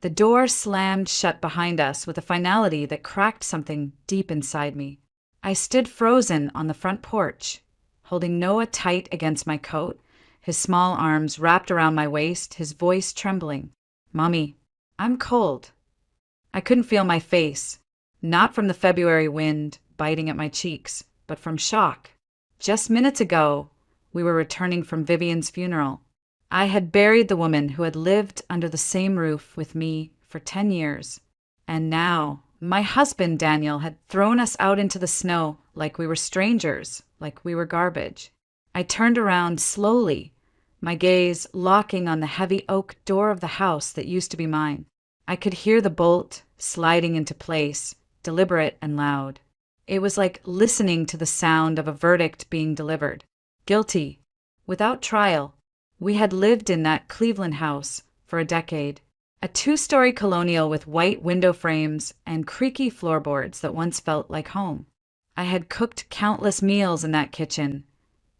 The door slammed shut behind us with a finality that cracked something deep inside me. I stood frozen on the front porch, holding Noah tight against my coat, his small arms wrapped around my waist, his voice trembling. "Mommy, I'm cold." I couldn't feel my face, not from the February wind biting at my cheeks, but from shock. Just minutes ago, we were returning from Vivian's funeral. I had buried the woman who had lived under the same roof with me for 10 years. And now, my husband, Daniel, had thrown us out into the snow like we were strangers, like we were garbage. I turned around slowly, my gaze locking on the heavy oak door of the house that used to be mine. I could hear the bolt sliding into place, deliberate and loud. It was like listening to the sound of a verdict being delivered. Guilty, without trial. We had lived in that Cleveland house for a decade, a 2-story colonial with white window frames and creaky floorboards that once felt like home. I had cooked countless meals in that kitchen,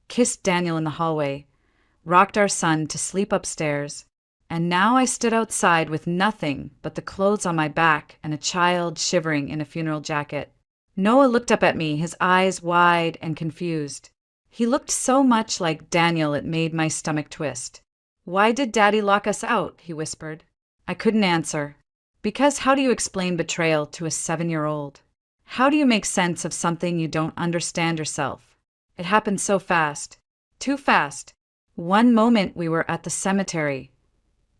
kissed Daniel in the hallway, rocked our son to sleep upstairs, and now I stood outside with nothing but the clothes on my back and a child shivering in a funeral jacket. Noah looked up at me, his eyes wide and confused. He looked so much like Daniel it made my stomach twist. "Why did Daddy lock us out?" he whispered. I couldn't answer. Because how do you explain betrayal to a 7-year-old? How do you make sense of something you don't understand yourself? It happened so fast. Too fast. One moment we were at the cemetery,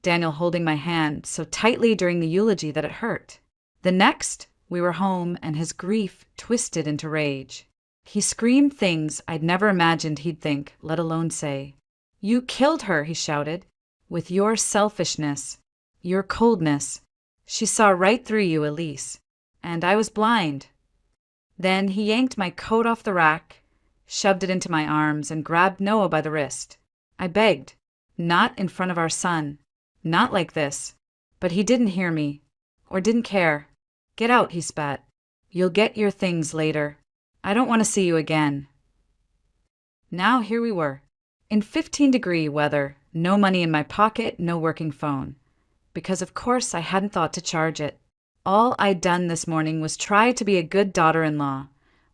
Daniel holding my hand so tightly during the eulogy that it hurt. The next, we were home and his grief twisted into rage. He screamed things I'd never imagined he'd think, let alone say. "You killed her," he shouted. "With your selfishness, your coldness. She saw right through you, Elise. And I was blind." Then he yanked my coat off the rack, shoved it into my arms, and grabbed Noah by the wrist. I begged, not in front of our son, not like this. But he didn't hear me, or didn't care. "Get out," he spat. "You'll get your things later. I don't want to see you again." Now here we were, in 15-degree weather, no money in my pocket, no working phone. Because of course I hadn't thought to charge it. All I'd done this morning was try to be a good daughter-in-law,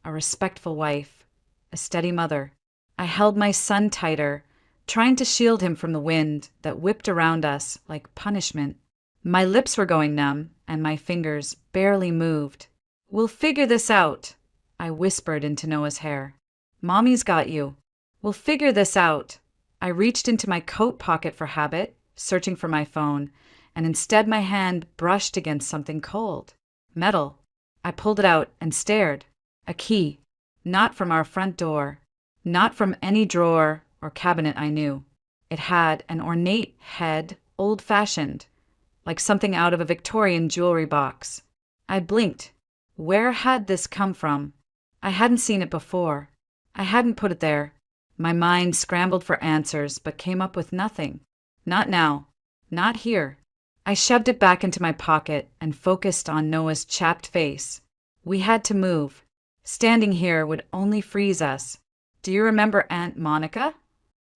a respectful wife, a steady mother. I held my son tighter, trying to shield him from the wind that whipped around us like punishment. My lips were going numb, and my fingers barely moved. "We'll figure this out," I whispered into Noah's hair. "Mommy's got you. We'll figure this out." I reached into my coat pocket for habit, searching for my phone, and instead my hand brushed against something cold. Metal. I pulled it out and stared. A key. Not from our front door. Not from any drawer or cabinet I knew. It had an ornate head, old-fashioned, like something out of a Victorian jewelry box. I blinked. Where had this come from? I hadn't seen it before. I hadn't put it there. My mind scrambled for answers, but came up with nothing. Not now. Not here. I shoved it back into my pocket and focused on Noah's chapped face. We had to move. Standing here would only freeze us. "Do you remember Aunt Monica?"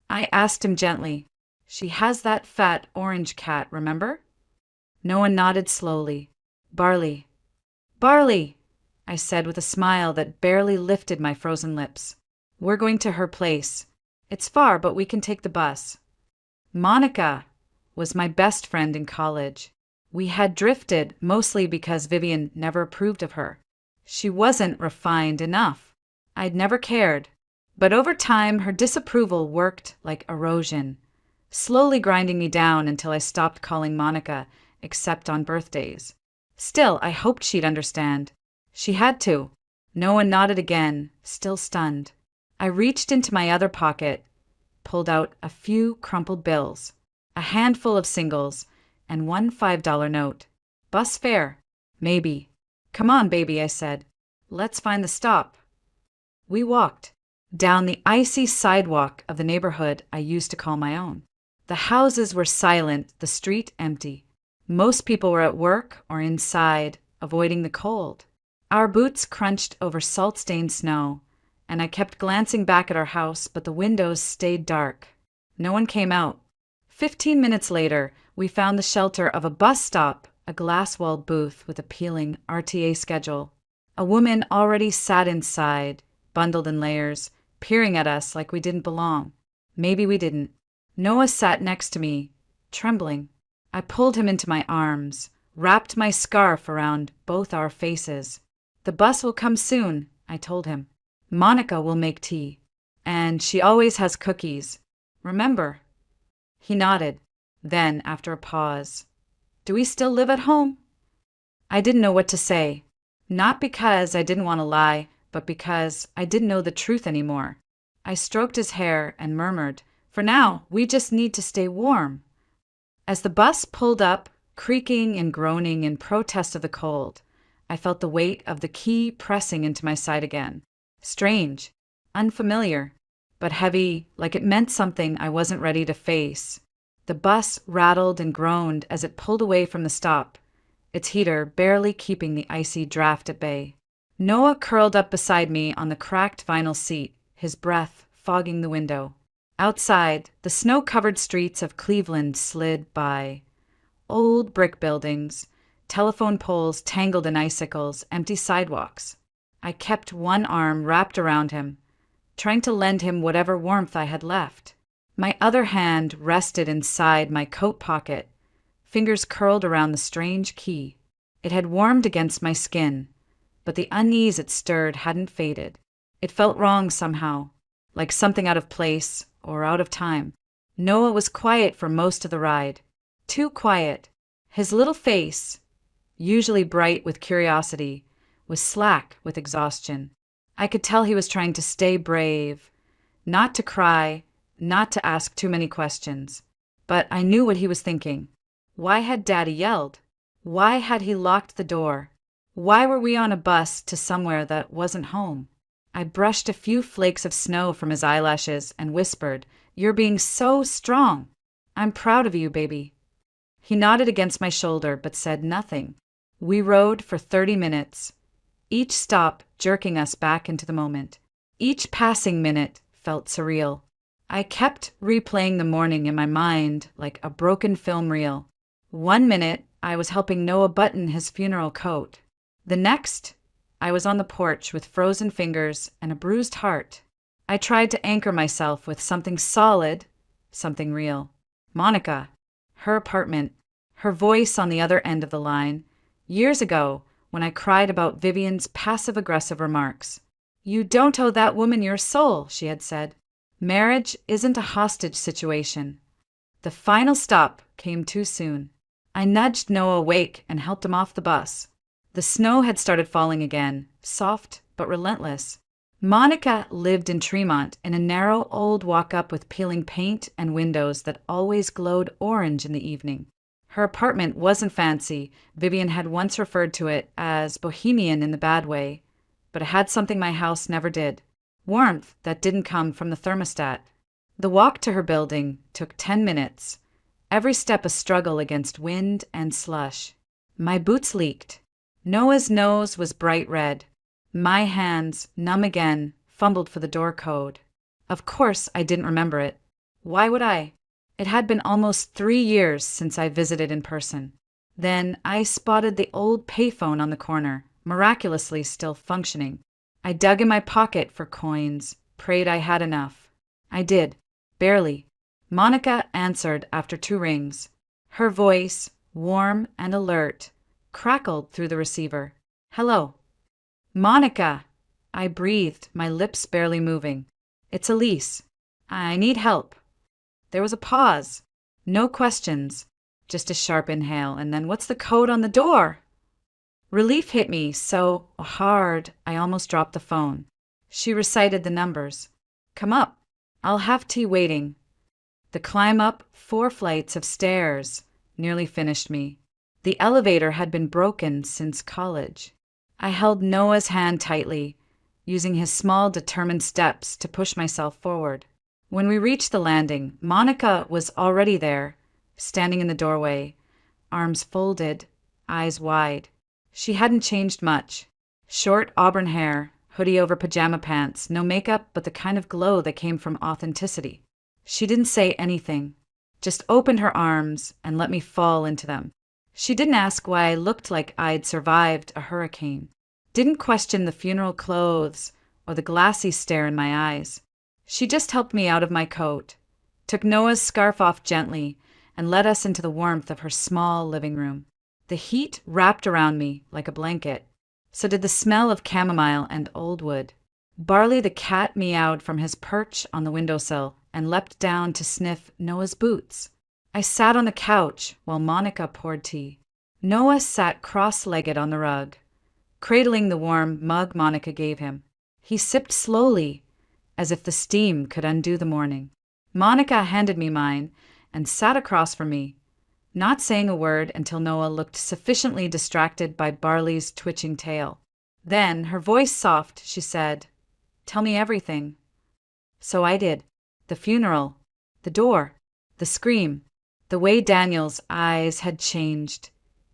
I asked him gently. "She has that fat orange cat, remember?" Noah nodded slowly. "Barley." "Barley," I said with a smile that barely lifted my frozen lips. "We're going to her place. It's far, but we can take the bus." Monica was my best friend in college. We had drifted mostly because Vivian never approved of her. She wasn't refined enough. I'd never cared. But over time, her disapproval worked like erosion, slowly grinding me down until I stopped calling Monica, except on birthdays. Still, I hoped she'd understand. She had to. Noah nodded again, still stunned. I reached into my other pocket, pulled out a few crumpled bills, a handful of singles, and one $5 note. "Bus fare. Maybe." "Come on, baby," I said. "Let's find the stop." We walked down the icy sidewalk of the neighborhood I used to call my own. The houses were silent, the street empty. Most people were at work or inside, avoiding the cold. Our boots crunched over salt-stained snow, and I kept glancing back at our house, but the windows stayed dark. No one came out. 15 minutes later, we found the shelter of a bus stop a glass-walled booth with a peeling RTA schedule. A woman already sat inside, bundled in layers, peering at us like we didn't belong. Maybe we didn't. Noah sat next to me, trembling. I pulled him into my arms, wrapped my scarf around both our faces. "The bus will come soon," I told him. "Monica will make tea. And she always has cookies. Remember?" He nodded. Then, after a pause, "Do we still live at home?" I didn't know what to say. Not because I didn't want to lie, but because I didn't know the truth anymore. I stroked his hair and murmured, "For now, we just need to stay warm." As the bus pulled up, creaking and groaning in protest of the cold, I felt the weight of the key pressing into my side again. Strange, unfamiliar, but heavy, like it meant something I wasn't ready to face. The bus rattled and groaned as it pulled away from the stop, its heater barely keeping the icy draft at bay. Noah curled up beside me on the cracked vinyl seat, his breath fogging the window. Outside, the snow-covered streets of Cleveland slid by. Old brick buildings, telephone poles tangled in icicles, empty sidewalks. I kept one arm wrapped around him, trying to lend him whatever warmth I had left. My other hand rested inside my coat pocket, fingers curled around the strange key. It had warmed against my skin, but the unease it stirred hadn't faded. It felt wrong somehow, like something out of place or out of time. Noah was quiet for most of the ride. Too quiet. His little face, usually bright with curiosity, was slack with exhaustion. I could tell he was trying to stay brave, not to cry, not to ask too many questions. But I knew what he was thinking. Why had Daddy yelled? Why had he locked the door? Why were we on a bus to somewhere that wasn't home? I brushed a few flakes of snow from his eyelashes and whispered, "You're being so strong. I'm proud of you, baby." He nodded against my shoulder but said nothing. We rode for 30 minutes, each stop jerking us back into the moment. Each passing minute felt surreal. I kept replaying the morning in my mind like a broken film reel. 1 minute, I was helping Noah button his funeral coat. The next, I was on the porch with frozen fingers and a bruised heart. I tried to anchor myself with something solid, something real. Monica, her apartment, her voice on the other end of the line. Years ago, when I cried about Vivian's passive-aggressive remarks. "You don't owe that woman your soul," she had said. Marriage isn't a hostage situation. The final stop came too soon. I nudged Noah awake and helped him off the bus. The snow had started falling again, soft but relentless. Monica lived in Tremont in a narrow old walk-up with peeling paint and windows that always glowed orange in the evening. Her apartment wasn't fancy. Vivian had once referred to it as bohemian in the bad way, but it had something my house never did. Warmth that didn't come from the thermostat. The walk to her building took 10 minutes, every step a struggle against wind and slush. My boots leaked. Noah's nose was bright red. My hands, numb again, fumbled for the door code. Of course I didn't remember it. Why would I? It had been almost 3 years since I visited in person. Then I spotted the old payphone on the corner, miraculously still functioning. I dug in my pocket for coins, prayed I had enough. I did, barely. Monica answered after 2 rings. Her voice, warm and alert, crackled through the receiver. "Hello." "Monica," I breathed, my lips barely moving. "It's Elise. I need help." There was a pause. No questions. Just a sharp inhale, and then, "What's the code on the door?" Relief hit me so hard I almost dropped the phone. She recited the numbers. "Come up. I'll have tea waiting." The climb up 4 flights of stairs nearly finished me. The elevator had been broken since college. I held Noah's hand tightly, using his small, determined steps to push myself forward. When we reached the landing, Monica was already there, standing in the doorway, arms folded, eyes wide. She hadn't changed much. Short auburn hair, hoodie over pajama pants, no makeup but the kind of glow that came from authenticity. She didn't say anything, just opened her arms and let me fall into them. She didn't ask why I looked like I'd survived a hurricane. Didn't question the funeral clothes or the glassy stare in my eyes. She just helped me out of my coat, took Noah's scarf off gently, and led us into the warmth of her small living room. The heat wrapped around me like a blanket. So did the smell of chamomile and old wood. Barley the cat meowed from his perch on the windowsill and leapt down to sniff Noah's boots. I sat on the couch while Monica poured tea. Noah sat cross-legged on the rug, cradling the warm mug Monica gave him. He sipped slowly, as if the steam could undo the morning. Monica handed me mine and sat across from me, not saying a word until Noah looked sufficiently distracted by Barley's twitching tail. Then, her voice soft, she said, "Tell me everything." So I did. The funeral, the door, the scream, the way Daniel's eyes had changed.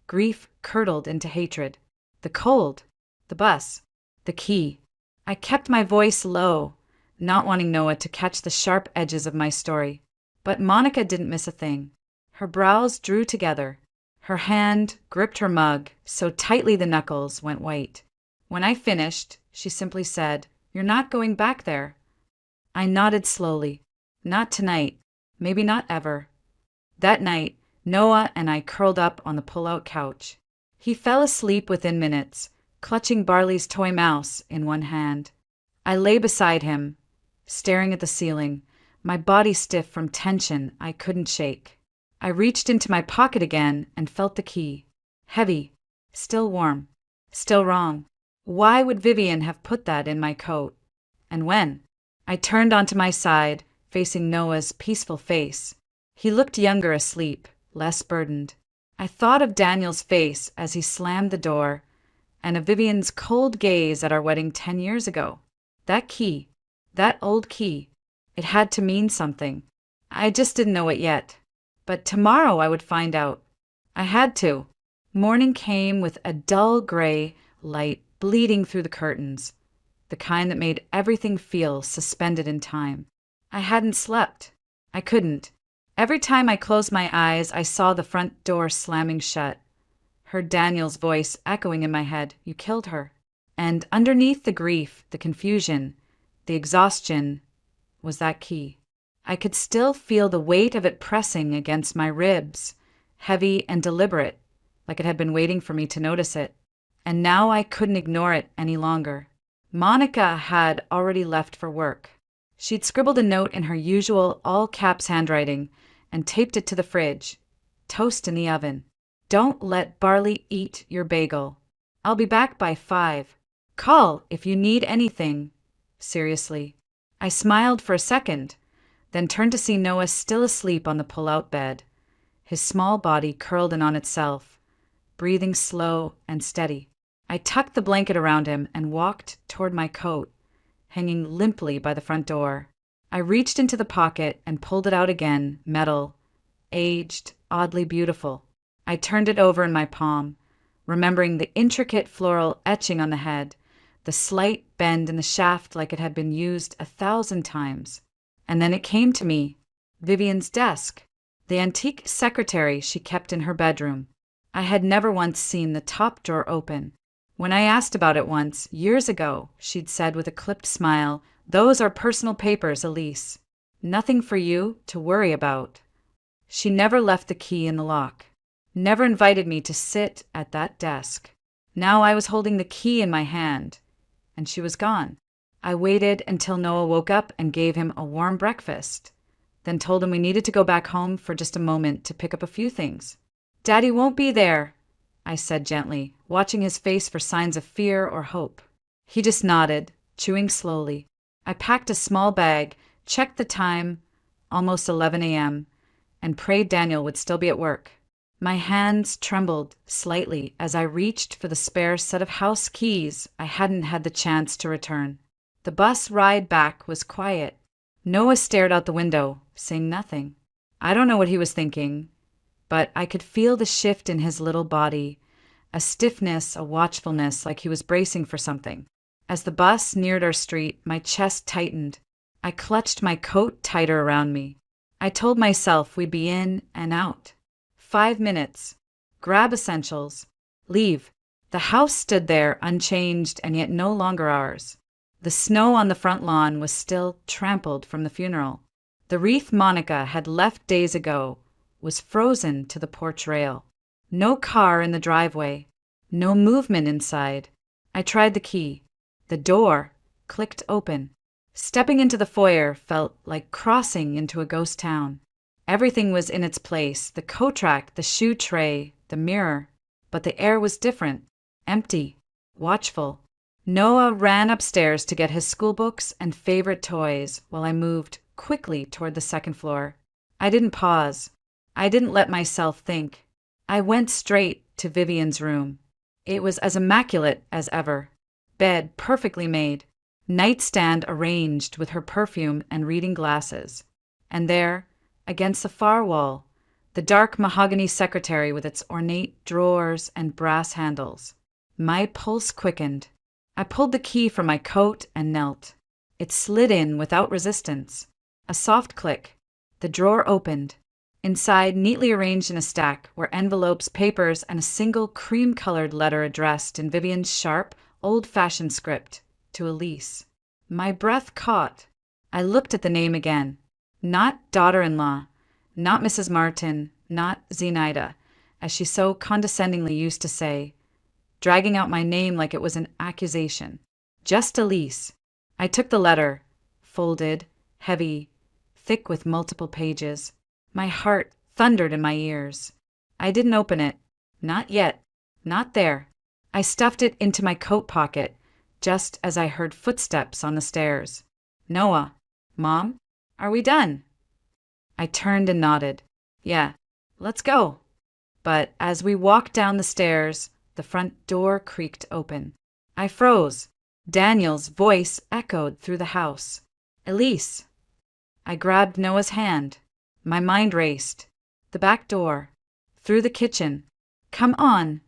Grief curdled into hatred. The cold, the bus, the key. I kept my voice low, not wanting Noah to catch the sharp edges of my story. But Monica didn't miss a thing. Her brows drew together. Her hand gripped her mug so tightly the knuckles went white. When I finished, she simply said, "You're not going back there." I nodded slowly. Not tonight. Maybe not ever. That night, Noah and I curled up on the pull-out couch. He fell asleep within minutes, clutching Barley's toy mouse in one hand. I lay beside him, staring at the ceiling, my body stiff from tension I couldn't shake. I reached into my pocket again and felt the key. Heavy, still warm, still wrong. Why would Vivian have put that in my coat? And when? I turned onto my side, facing Noah's peaceful face. He looked younger asleep, less burdened. I thought of Daniel's face as he slammed the door, and of Vivian's cold gaze at our wedding 10 years ago. That key, that old key, it had to mean something. I just didn't know it yet. But tomorrow I would find out. I had to. Morning came with a dull gray light bleeding through the curtains, the kind that made everything feel suspended in time. I hadn't slept. I couldn't. Every time I closed my eyes, I saw the front door slamming shut, heard Daniel's voice echoing in my head, "You killed her." And underneath the grief, the confusion, the exhaustion, was that key. I could still feel the weight of it pressing against my ribs, heavy and deliberate, like it had been waiting for me to notice it. And now I couldn't ignore it any longer. Monica had already left for work. She'd scribbled a note in her usual all-caps handwriting and taped it to the fridge. Toast in the oven. "Don't let Barley eat your bagel. I'll be back by 5. Call if you need anything." Seriously. I smiled for a second, then turned to see Noah still asleep on the pull-out bed, his small body curled in on itself, breathing slow and steady. I tucked the blanket around him and walked toward my coat, hanging limply by the front door. I reached into the pocket and pulled it out again, metal, aged, oddly beautiful. I turned it over in my palm, remembering the intricate floral etching on the head, the slight bend in the shaft like it had been used 1,000 times. And then it came to me, Vivian's desk, the antique secretary she kept in her bedroom. I had never once seen the top drawer open. When I asked about it once, years ago, she'd said with a clipped smile, "Those are personal papers, Elise. Nothing for you to worry about." She never left the key in the lock, never invited me to sit at that desk. Now I was holding the key in my hand, and she was gone. I waited until Noah woke up and gave him a warm breakfast, then told him we needed to go back home for just a moment to pick up a few things. "Daddy won't be there," I said gently, watching his face for signs of fear or hope. He just nodded, chewing slowly. I packed a small bag, checked the time, almost 11 a.m., and prayed Daniel would still be at work. My hands trembled slightly as I reached for the spare set of house keys I hadn't had the chance to return. The bus ride back was quiet. Noah stared out the window, saying nothing. I don't know what he was thinking, but I could feel the shift in his little body, a stiffness, a watchfulness, like he was bracing for something. As the bus neared our street, my chest tightened. I clutched my coat tighter around me. I told myself we'd be in and out. 5 minutes. Grab essentials. Leave. The house stood there, unchanged and yet no longer ours. The snow on the front lawn was still trampled from the funeral. The wreath Monica had left days ago was frozen to the porch rail. No car in the driveway. No movement inside. I tried the key. The door clicked open. Stepping into the foyer felt like crossing into a ghost town. Everything was in its place, the coat rack, the shoe tray, the mirror. But the air was different, empty, watchful. Noah ran upstairs to get his schoolbooks and favorite toys while I moved quickly toward the second floor. I didn't pause. I didn't let myself think. I went straight to Vivian's room. It was as immaculate as ever. Bed perfectly made. Nightstand arranged with her perfume and reading glasses. And there, against the far wall, the dark mahogany secretary with its ornate drawers and brass handles. My pulse quickened. I pulled the key from my coat and knelt. It slid in without resistance. A soft click. The drawer opened. Inside, neatly arranged in a stack, were envelopes, papers, and a single cream-colored letter addressed in Vivian's sharp, old-fashioned script to Elise. My breath caught. I looked at the name again. Not daughter-in-law, not Mrs. Martin, not Zenaida, as she so condescendingly used to say, dragging out my name like it was an accusation. Just Elise. I took the letter, folded, heavy, thick with multiple pages. My heart thundered in my ears. I didn't open it. Not yet. Not there. I stuffed it into my coat pocket, just as I heard footsteps on the stairs. Noah. Mom? Are we done? I turned and nodded. Yeah, let's go. But as we walked down the stairs, the front door creaked open. I froze. Daniel's voice echoed through the house. Elise. I grabbed Noah's hand. My mind raced. The back door. Through the kitchen. Come on,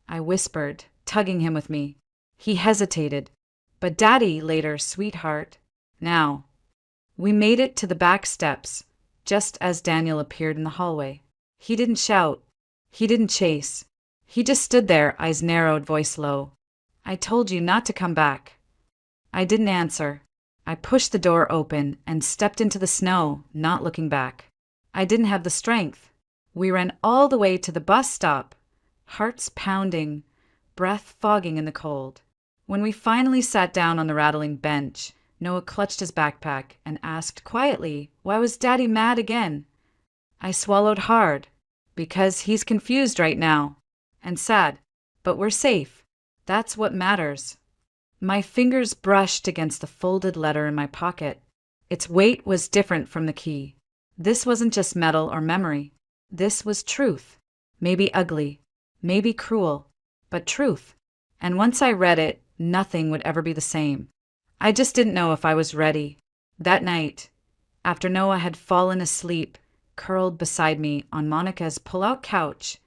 I whispered, tugging him with me. He hesitated. But Daddy later, sweetheart. Now. We made it to the back steps, just as Daniel appeared in the hallway. He didn't shout. He didn't chase. He just stood there, eyes narrowed, voice low. I told you not to come back. I didn't answer. I pushed the door open and stepped into the snow, not looking back. I didn't have the strength. We ran all the way to the bus stop, hearts pounding, breath fogging in the cold. When we finally sat down on the rattling bench, Noah clutched his backpack and asked quietly, why was Daddy mad again? I swallowed hard, because he's confused right now, and sad, but we're safe. That's what matters. My fingers brushed against the folded letter in my pocket. Its weight was different from the key. This wasn't just metal or memory. This was truth. Maybe ugly, maybe cruel, but truth. And once I read it, nothing would ever be the same. I just didn't know if I was ready. That night, after Noah had fallen asleep, curled beside me on Monica's pull-out couch,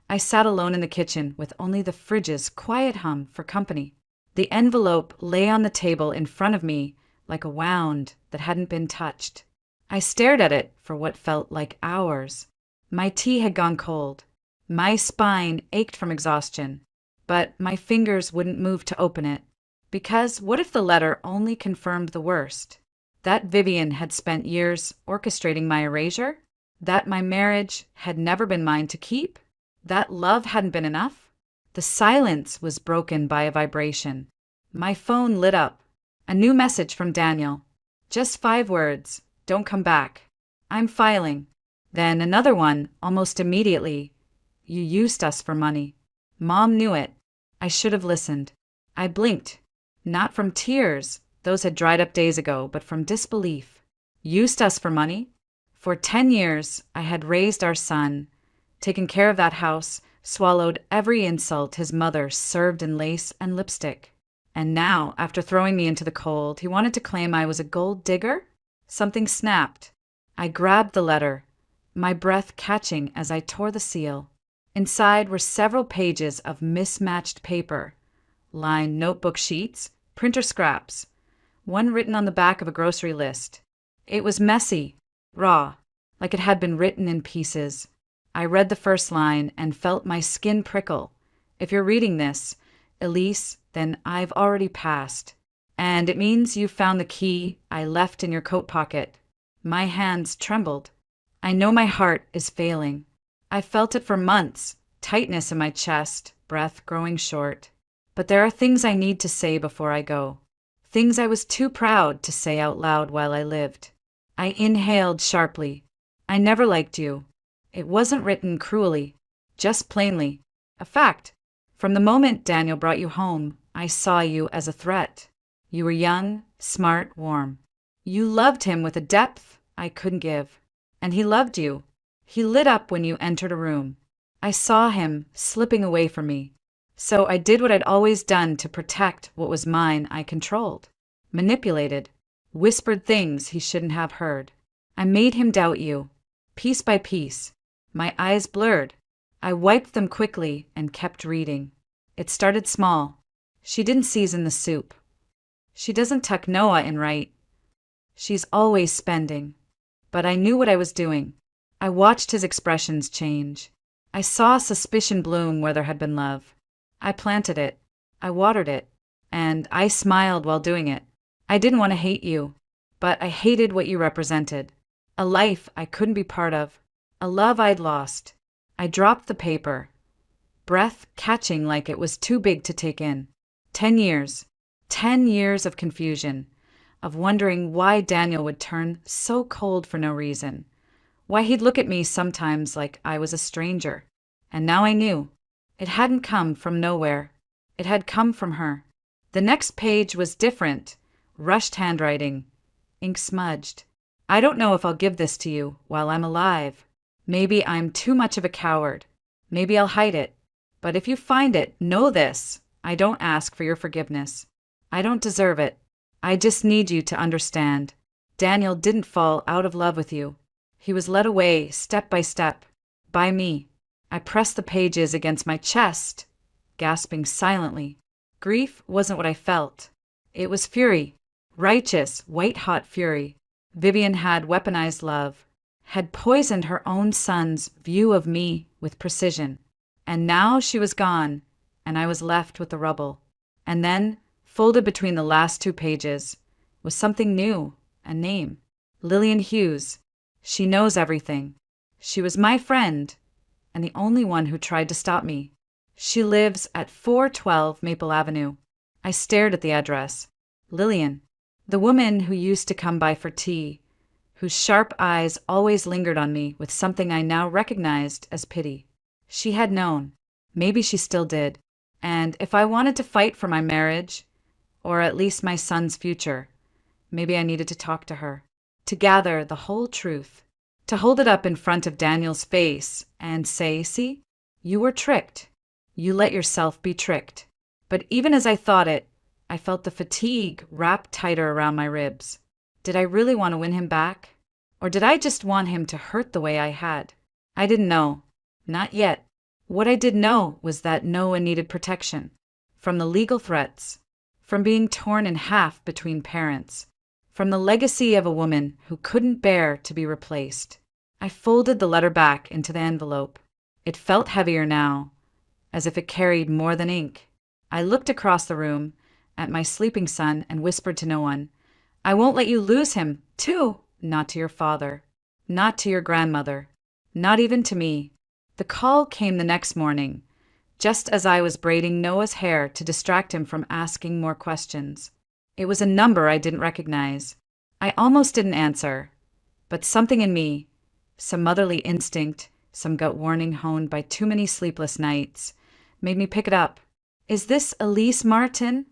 I sat alone in the kitchen with only the fridge's quiet hum for company. The envelope lay on the table in front of me like a wound that hadn't been touched. I stared at it for what felt like hours. My tea had gone cold. My spine ached from exhaustion, but my fingers wouldn't move to open it. Because what if the letter only confirmed the worst? That Vivian had spent years orchestrating my erasure? That my marriage had never been mine to keep? That love hadn't been enough? The silence was broken by a vibration. My phone lit up. A new message from Daniel. Just 5 words. Don't come back. I'm filing. Then another one, almost immediately. You used us for money. Mom knew it. I should have listened. I blinked. Not from tears. Those had dried up days ago, but from disbelief. Used us for money? For 10 years, I had raised our son, taken care of that house, swallowed every insult his mother served in lace and lipstick. And now, after throwing me into the cold, he wanted to claim I was a gold digger? Something snapped. I grabbed the letter, my breath catching as I tore the seal. Inside were several pages of mismatched paper, lined notebook sheets, printer scraps, one written on the back of a grocery list. It was messy, raw, like it had been written in pieces. I read the first line and felt my skin prickle. If you're reading this, Elise, then I've already passed. And it means you found the key I left in your coat pocket. My hands trembled. I know my heart is failing. I felt it for months, tightness in my chest, breath growing short. But there are things I need to say before I go. Things I was too proud to say out loud while I lived. I inhaled sharply. I never liked you. It wasn't written cruelly, just plainly. A fact. From the moment Daniel brought you home, I saw you as a threat. You were young, smart, warm. You loved him with a depth I couldn't give. And he loved you. He lit up when you entered a room. I saw him slipping away from me. So I did what I'd always done to protect what was mine. I controlled, manipulated, whispered things he shouldn't have heard. I made him doubt you, piece by piece. My eyes blurred. I wiped them quickly and kept reading. It started small. She didn't season the soup. She doesn't tuck Noah in right. She's always spending. But I knew what I was doing. I watched his expressions change. I saw suspicion bloom where there had been love. I planted it. I watered it. And I smiled while doing it. I didn't want to hate you, but I hated what you represented. A life I couldn't be part of. A love I'd lost. I dropped the paper, breath catching like it was too big to take in. 10 years. 10 years of confusion, of wondering why Daniel would turn so cold for no reason, why he'd look at me sometimes like I was a stranger. And now I knew. It hadn't come from nowhere. It had come from her. The next page was different, rushed handwriting, ink smudged. I don't know if I'll give this to you while I'm alive. Maybe I'm too much of a coward. Maybe I'll hide it. But if you find it, know this. I don't ask for your forgiveness. I don't deserve it. I just need you to understand. Daniel didn't fall out of love with you. He was led away, step by step, by me. I pressed the pages against my chest, gasping silently. Grief wasn't what I felt. It was fury. Righteous, white-hot fury. Vivian had weaponized love, had poisoned her own son's view of me with precision. And now she was gone, and I was left with the rubble. And then, folded between the last 2 pages, was something new, a name. Lillian Hughes. She knows everything. She was my friend, and the only one who tried to stop me. She lives at 412 Maple Avenue. I stared at the address. Lillian, the woman who used to come by for tea, whose sharp eyes always lingered on me with something I now recognized as pity. She had known. Maybe she still did. And if I wanted to fight for my marriage, or at least my son's future, maybe I needed to talk to her, to gather the whole truth, to hold it up in front of Daniel's face and say, see, you were tricked. You let yourself be tricked. But even as I thought it, I felt the fatigue wrap tighter around my ribs. Did I really want to win him back? Or did I just want him to hurt the way I had? I didn't know. Not yet. What I did know was that Noah needed protection. From the legal threats. From being torn in half between parents. From the legacy of a woman who couldn't bear to be replaced. I folded the letter back into the envelope. It felt heavier now, as if it carried more than ink. I looked across the room at my sleeping son and whispered to no one, I won't let you lose him, too. Not to your father. Not to your grandmother. Not even to me. The call came the next morning, just as I was braiding Noah's hair to distract him from asking more questions. It was a number I didn't recognize. I almost didn't answer, but something in me, some motherly instinct, some gut warning honed by too many sleepless nights, made me pick it up. Is this Elise Martin?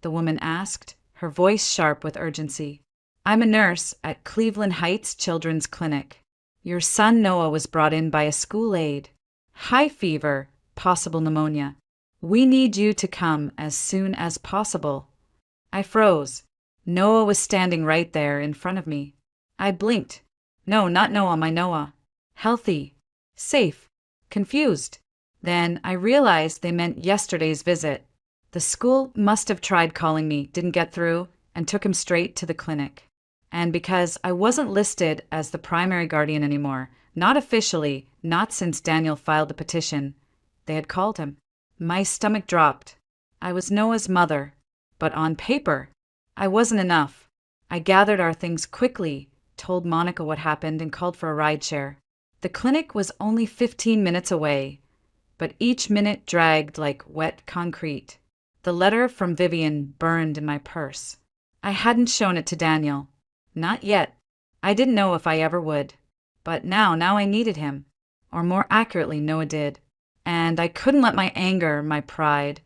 The woman asked, her voice sharp with urgency. I'm a nurse at Cleveland Heights Children's Clinic. Your son Noah was brought in by a school aide. High fever, possible pneumonia. We need you to come as soon as possible. I froze. Noah was standing right there in front of me. I blinked. No, not Noah, my Noah. Healthy. Safe. Confused. Then I realized they meant yesterday's visit. The school must have tried calling me, didn't get through, and took him straight to the clinic. And because I wasn't listed as the primary guardian anymore, Not officially, not since Daniel filed the petition. They had called him. My stomach dropped. I was Noah's mother. But on paper, I wasn't enough. I gathered our things quickly, told Monica what happened, and called for a rideshare. The clinic was only 15 minutes away, but each minute dragged like wet concrete. The letter from Vivian burned in my purse. I hadn't shown it to Daniel. Not yet. I didn't know if I ever would. But now I needed him. Or more accurately, Noah did. And I couldn't let my anger, my pride,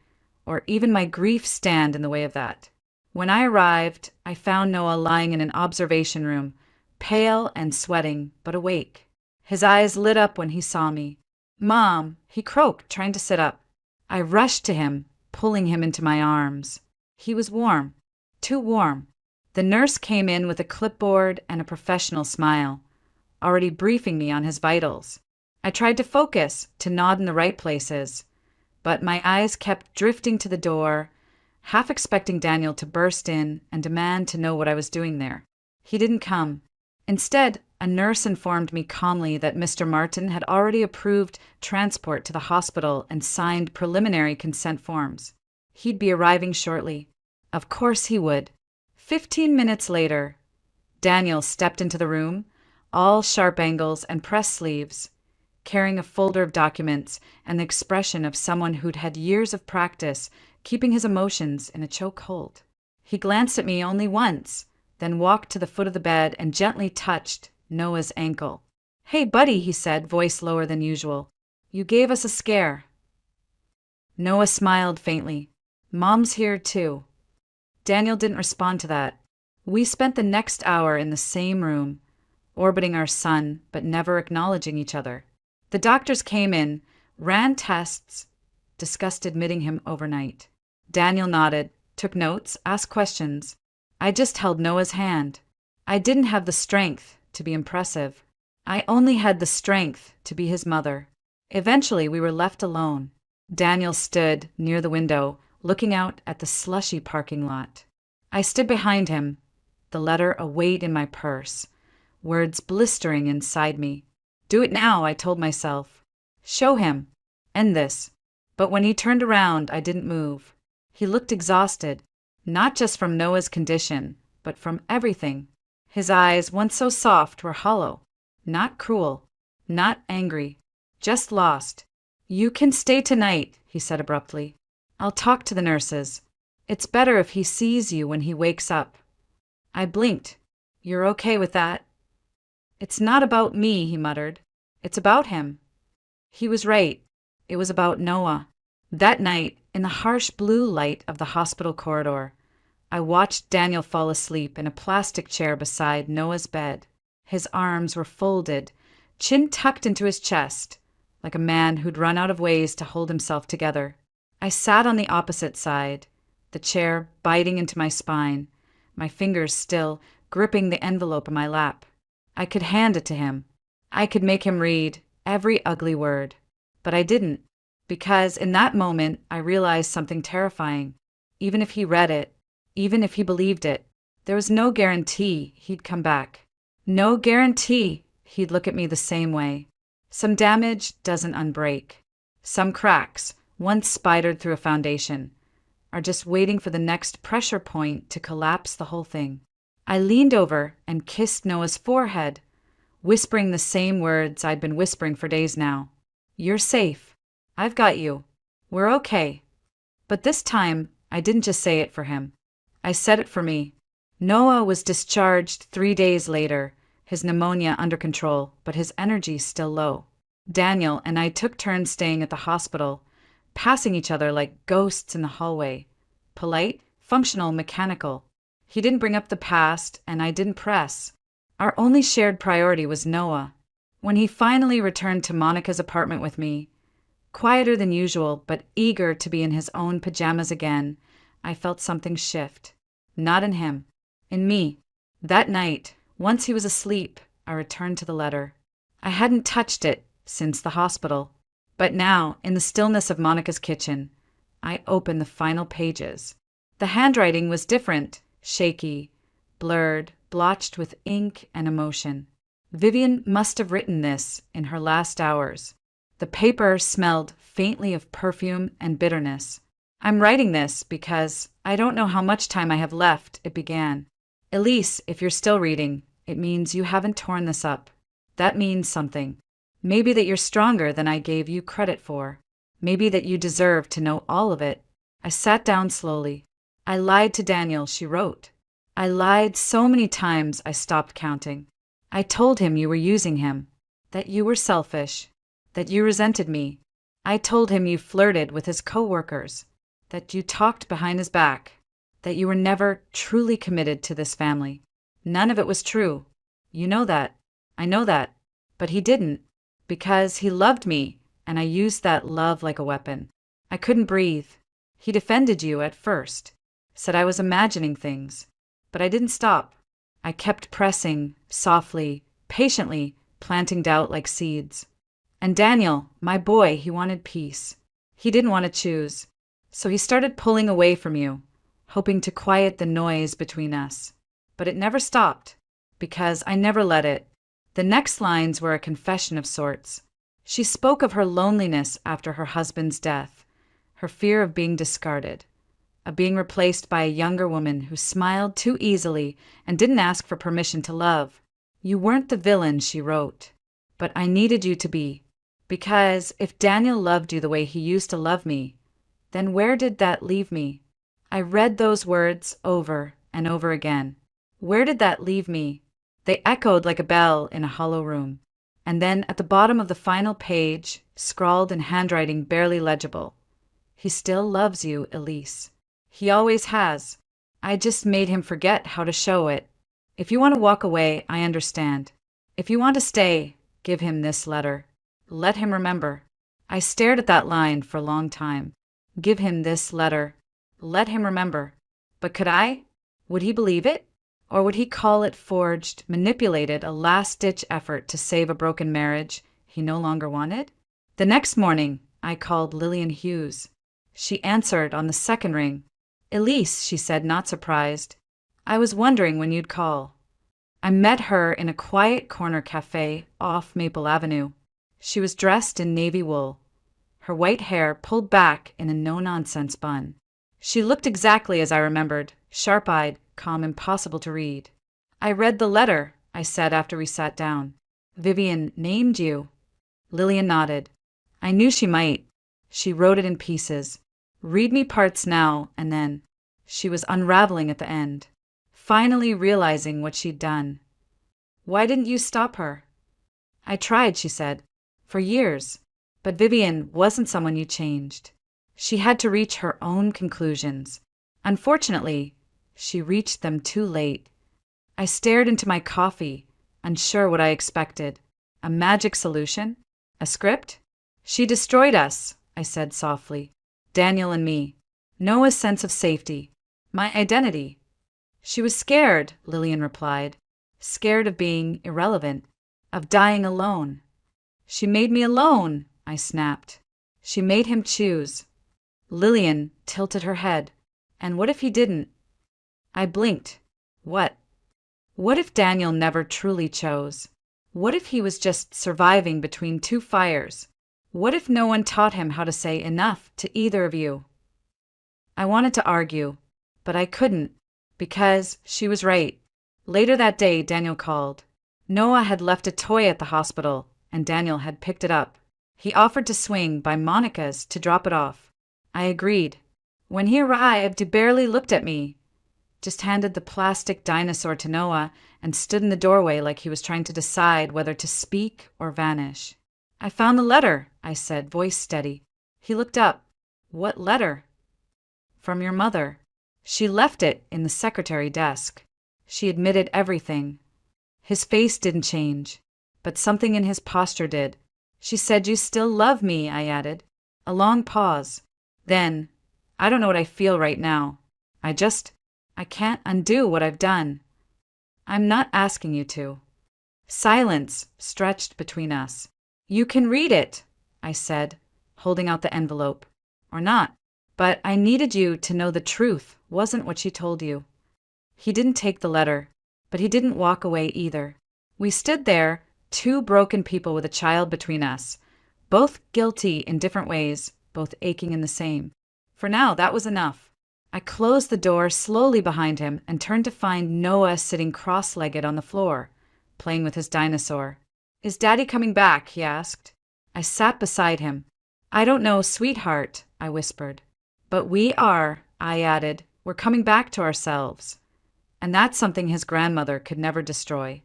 or even my grief stand in the way of that. When I arrived, I found Noah lying in an observation room, pale and sweating, but awake. His eyes lit up when he saw me. "Mom," he croaked, trying to sit up. I rushed to him, pulling him into my arms. He was warm. Too warm. The nurse came in with a clipboard and a professional smile, already briefing me on his vitals. I tried to focus, to nod in the right places, but my eyes kept drifting to the door, half expecting Daniel to burst in and demand to know what I was doing there. He didn't come. Instead, a nurse informed me calmly that Mr. Martin had already approved transport to the hospital and signed preliminary consent forms. He'd be arriving shortly. Of course he would. 15 minutes later, Daniel stepped into the room, all sharp angles and pressed sleeves, carrying a folder of documents and the expression of someone who'd had years of practice keeping his emotions in a chokehold. He glanced at me only once, then walked to the foot of the bed and gently touched Noah's ankle. "Hey, buddy," he said, voice lower than usual. "You gave us a scare." Noah smiled faintly. "Mom's here, too." Daniel didn't respond to that. We spent the next hour in the same room, orbiting our son, but never acknowledging each other. The doctors came in, ran tests, discussed admitting him overnight. Daniel nodded, took notes, asked questions. I just held Noah's hand. I didn't have the strength to be impressive. I only had the strength to be his mother. Eventually, we were left alone. Daniel stood near the window, looking out at the slushy parking lot. I stood behind him, the letter a weight in my purse, words blistering inside me. Do it now, I told myself. Show him. End this. But when he turned around, I didn't move. He looked exhausted, not just from Noah's condition, but from everything. His eyes, once so soft, were hollow. Not cruel, not angry, just lost. "You can stay tonight," he said abruptly. "I'll talk to the nurses. It's better if he sees you when he wakes up." I blinked. "You're okay with that?" "It's not about me," he muttered. "It's about him." He was right. It was about Noah. That night, in the harsh blue light of the hospital corridor, I watched Daniel fall asleep in a plastic chair beside Noah's bed. His arms were folded, chin tucked into his chest, like a man who'd run out of ways to hold himself together. I sat on the opposite side, the chair biting into my spine, my fingers still gripping the envelope in my lap. I could hand it to him. I could make him read every ugly word. But I didn't, because in that moment I realized something terrifying. Even if he read it, even if he believed it, there was no guarantee he'd come back. No guarantee he'd look at me the same way. Some damage doesn't unbreak. Some cracks, once spidered through a foundation, are just waiting for the next pressure point to collapse the whole thing. I leaned over and kissed Noah's forehead, whispering the same words I'd been whispering for days now. "You're safe. I've got you. We're okay." But this time, I didn't just say it for him. I said it for me. Noah was discharged 3 days later, his pneumonia under control, but his energy still low. Daniel and I took turns staying at the hospital, passing each other like ghosts in the hallway. Polite, functional, mechanical. He didn't bring up the past, and I didn't press. Our only shared priority was Noah. When he finally returned to Monica's apartment with me, quieter than usual but eager to be in his own pajamas again, I felt something shift. Not in him. In me. That night, once he was asleep, I returned to the letter. I hadn't touched it since the hospital. But now, in the stillness of Monica's kitchen, I opened the final pages. The handwriting was different, shaky, blurred, blotched with ink and emotion. Vivian must have written this in her last hours. The paper smelled faintly of perfume and bitterness. I'm writing this because I don't know how much time I have left, it began. Elise, if you're still reading, it means you haven't torn this up. That means something. Maybe that you're stronger than I gave you credit for. Maybe that you deserve to know all of it. I sat down slowly. I lied to Daniel, she wrote. I lied so many times I stopped counting. I told him you were using him, that you were selfish, that you resented me. I told him you flirted with his coworkers, that you talked behind his back, that you were never truly committed to this family. None of it was true. You know that. I know that. But he didn't, because he loved me, and I used that love like a weapon. I couldn't breathe. He defended you at first, said I was imagining things, but I didn't stop. I kept pressing, softly, patiently, planting doubt like seeds. And Daniel, my boy, he wanted peace. He didn't want to choose. So he started pulling away from you, hoping to quiet the noise between us. But it never stopped, because I never let it. The next lines were a confession of sorts. She spoke of her loneliness after her husband's death, her fear of being discarded, of being replaced by a younger woman who smiled too easily and didn't ask for permission to love. You weren't the villain, she wrote, but I needed you to be. Because if Daniel loved you the way he used to love me, then where did that leave me? I read those words over and over again. Where did that leave me? They echoed like a bell in a hollow room. And then at the bottom of the final page, scrawled in handwriting barely legible, he still loves you, Elise. He always has. I just made him forget how to show it. If you want to walk away, I understand. If you want to stay, give him this letter. Let him remember. I stared at that line for a long time. Give him this letter. Let him remember. But could I? Would he believe it? Or would he call it forged, manipulated, a last-ditch effort to save a broken marriage he no longer wanted? The next morning, I called Lillian Hughes. She answered on the second ring. Elise, she said, not surprised. I was wondering when you'd call. I met her in a quiet corner cafe off Maple Avenue. She was dressed in navy wool, her white hair pulled back in a no-nonsense bun. She looked exactly as I remembered, sharp-eyed, calm, impossible to read. I read the letter, I said after we sat down. Vivian named you. Lillian nodded. I knew she might. She wrote it in pieces. Read me parts now and then. She was unraveling at the end, finally realizing what she'd done. Why didn't you stop her? I tried, she said, for years. But Vivian wasn't someone you changed. She had to reach her own conclusions. Unfortunately, she reached them too late. I stared into my coffee, unsure what I expected. A magic solution? A script? She destroyed us, I said softly. Daniel and me. Noah's sense of safety. My identity. She was scared, Lillian replied. Scared of being irrelevant. Of dying alone. She made me alone, I snapped. She made him choose. Lillian tilted her head. And what if he didn't? I blinked. What? What if Daniel never truly chose? What if he was just surviving between two fires? What if no one taught him how to say enough to either of you? I wanted to argue, but I couldn't, because she was right. Later that day, Daniel called. Noah had left a toy at the hospital, and Daniel had picked it up. He offered to swing by Monica's to drop it off. I agreed. When he arrived, he barely looked at me, just handed the plastic dinosaur to Noah and stood in the doorway like he was trying to decide whether to speak or vanish. I found the letter, I said, voice steady. He looked up. What letter? From your mother. She left it in the secretary desk. She admitted everything. His face didn't change, but something in his posture did. She said, you still love me, I added. A long pause. Then, I don't know what I feel right now. I can't undo what I've done. I'm not asking you to. Silence stretched between us. You can read it, I said, holding out the envelope. Or not. But I needed you to know the truth wasn't what she told you. He didn't take the letter, but he didn't walk away either. We stood there, two broken people with a child between us, both guilty in different ways, both aching in the same. For now, that was enough. I closed the door slowly behind him and turned to find Noah sitting cross-legged on the floor, playing with his dinosaur. "Is Daddy coming back?" he asked. I sat beside him. "I don't know, sweetheart," I whispered. "But we are," I added. "We're coming back to ourselves." And that's something his grandmother could never destroy.